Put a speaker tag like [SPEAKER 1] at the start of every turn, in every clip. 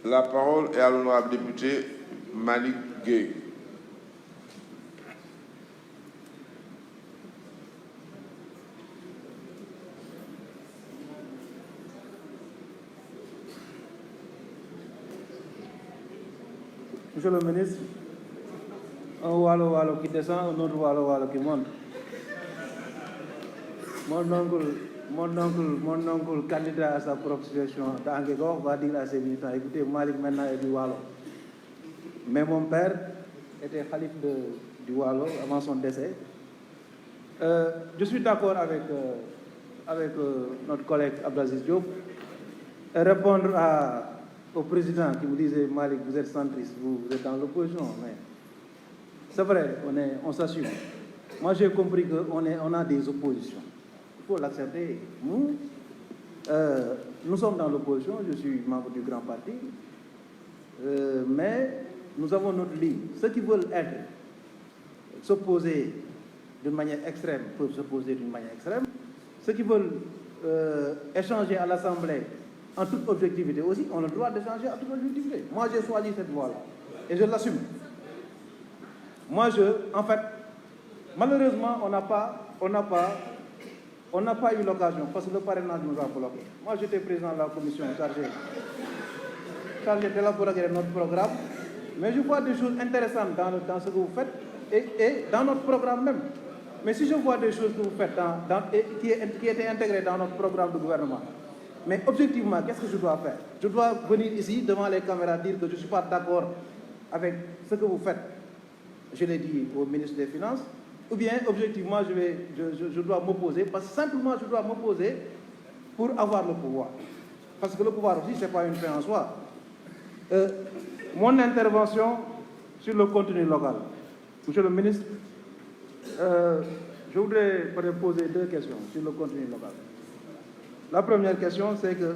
[SPEAKER 1] La parole est à l'honorable député Malik Gueye.
[SPEAKER 2] Monsieur le ministre, un Walo qui descend, un autre Walo qui monte. Mon oncle candidat à sa propre situation d'Angégor va dire à ses militants, écoutez, Malik maintenant est du Walo. Mais mon père était calife du Walo avant son décès. Je suis d'accord avec notre collègue Abdelaziz Diop et répondre au président qui vous disait, Malik, vous êtes centriste, vous êtes dans l'opposition. Mais c'est vrai, on s'assume. Moi, j'ai compris qu'on a des oppositions. Il faut l'accepter. Nous sommes dans l'opposition, je suis membre du grand parti, mais nous avons notre ligne. Ceux qui veulent s'opposer d'une manière extrême peuvent s'opposer d'une manière extrême. Ceux qui veulent échanger à l'Assemblée en toute objectivité aussi, on a le droit d'échanger en toute objectivité. Moi, j'ai choisi cette voie-là et je l'assume. Moi, en fait, malheureusement, on n'a pas eu l'occasion parce que le parrainage nous a bloqué. Moi, j'étais président de la commission chargée d'élaborer notre programme, mais je vois des choses intéressantes dans ce que vous faites et dans notre programme même. Mais si je vois des choses que vous faites qui étaient intégrées dans notre programme de gouvernement, mais objectivement, qu'est-ce que je dois faire? Je dois venir ici devant les caméras dire que je ne suis pas d'accord avec ce que vous faites. Je l'ai dit au ministre des Finances. Ou bien, objectivement, je dois m'opposer, parce que simplement, je dois m'opposer pour avoir le pouvoir. Parce que le pouvoir aussi, ce n'est pas une fin en soi. Mon intervention sur le contenu local. Monsieur le ministre, je voudrais poser deux questions sur le contenu local. La première question, c'est que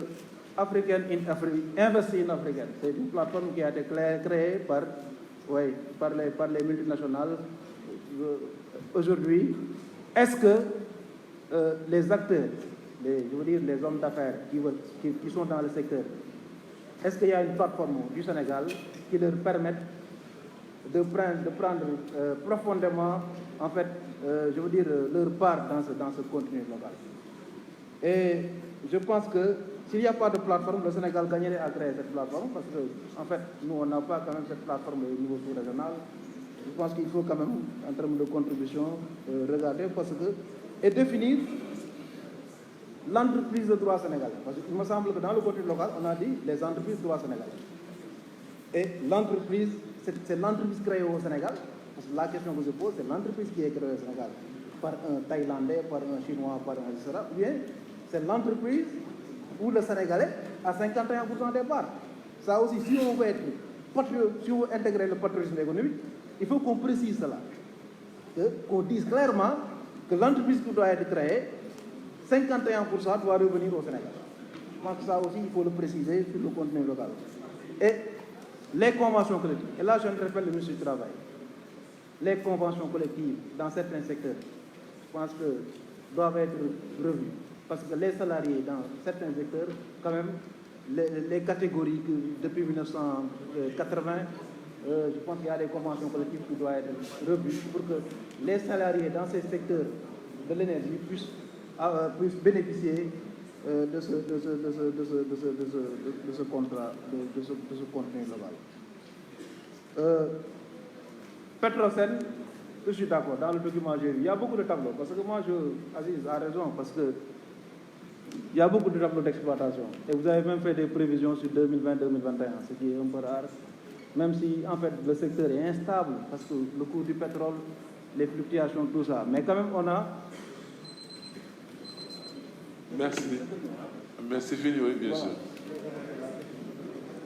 [SPEAKER 2] African in Afrique, Invest in African, c'est une plateforme qui a été créée par les multinationales. Aujourd'hui, est-ce que les acteurs, les hommes d'affaires qui sont dans le secteur, est-ce qu'il y a une plateforme du Sénégal qui leur permette de prendre profondément, en fait, leur part dans ce contenu local? Et je pense que s'il n'y a pas de plateforme, le Sénégal gagnerait à créer cette plateforme parce que, en fait, nous, on n'a pas quand même cette plateforme au niveau sous-régional. Je pense qu'il faut quand même, en termes de contribution, regarder et définir l'entreprise de droit sénégalais. Parce qu'il me semble que dans le contenu local, on a dit les entreprises de droit sénégalais. Et l'entreprise, c'est l'entreprise créée au Sénégal. Parce que la question que je pose, c'est l'entreprise qui est créée au Sénégal par un Thaïlandais, par un Chinois, par un etc. Ou bien c'est l'entreprise où le Sénégalais a 51% des parts. Ça aussi, si on veut intégrer le patriotisme économique, il faut qu'on précise cela. Qu'on dise clairement que l'entreprise qui doit être créée, 51% doit revenir au Sénégal. Je pense que ça aussi, il faut le préciser sur le contenu local. Et les conventions collectives. Et là, je interpelle le ministre du Travail. Les conventions collectives dans certains secteurs, je pense que doivent être revues. Parce que les salariés dans certains secteurs, quand même, les catégories que depuis 1980, je pense qu'il y a des conventions collectives qui doivent être revues pour que les salariés dans ces secteurs de l'énergie puissent bénéficier de ce contrat, de ce contenu global. Petrosen, je suis d'accord, dans le document j'ai vu, il y a beaucoup de tableaux, parce que moi, Aziz a raison, parce que il y a beaucoup de tableaux d'exploitation. Et vous avez même fait des prévisions sur 2020-2021, ce qui est un peu rare. Même si, en fait, le secteur est instable, parce que le cours du pétrole, les fluctuations, tout ça. Mais quand même, on a...
[SPEAKER 1] Merci. Merci, Philippe, oui, bien sûr.